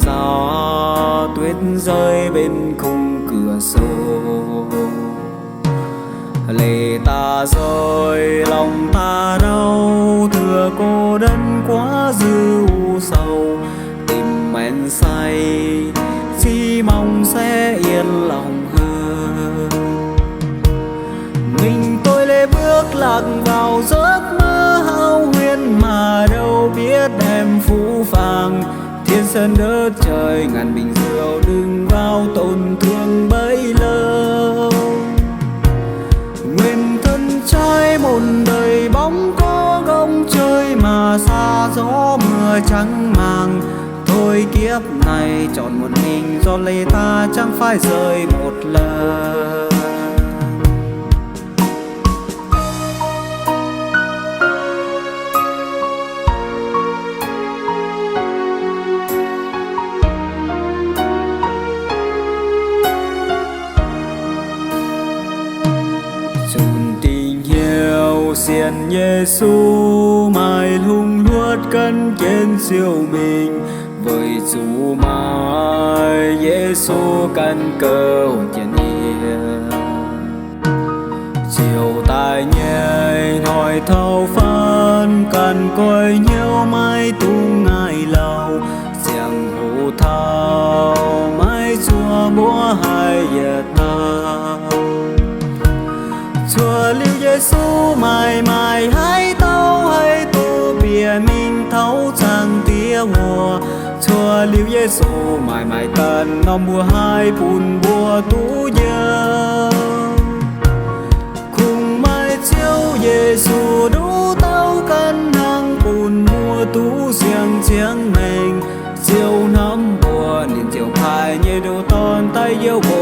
gió tuyết rơi bên khung cửa sổ. Lệ ta rơi lòng ta đau, thừa cô đơn quá dư u sầu. Tim men say chỉ mong sẽ yên lòng hơn. Mình tôi lê bước lạc vào giấc mơ hão huyền, mà đâu biết em phũ phàng. Thiên sơn đất trời ngàn bình rượu đừng vào tổn thương bấy lâu. Nguyện thân trai một đời bóng có gông chơi, mà xa gió mưa trắng màng. Thôi kiếp này chọn một mình, do lệ ta chẳng phải rời một lần. Xiên Giêsu mãi lung luốt cân kiến siêu mình với Chúa mãi Giêsu căn cơ chân yên. Chiều tai nhẹ hỏi thâu phân cần coi nhiều mai tu ngài lâu. Giang hồ thao mãi Chúa búa hai giờ thao. Chúa liêu Giêsu mãi mãi hãy tâu hãy tu bìa mình thấu chẳng tia mùa. Chúa liêu Giêsu mãi mãi tận nó mùa hai bùn bùa tú nhớ. Cùng mai chiếu Giêsu đủ tâu cân năng bùn mùa tú riêng chiếng mình. Chiều năm mùa nên chiều hai như đồ tôn tay yêu bộ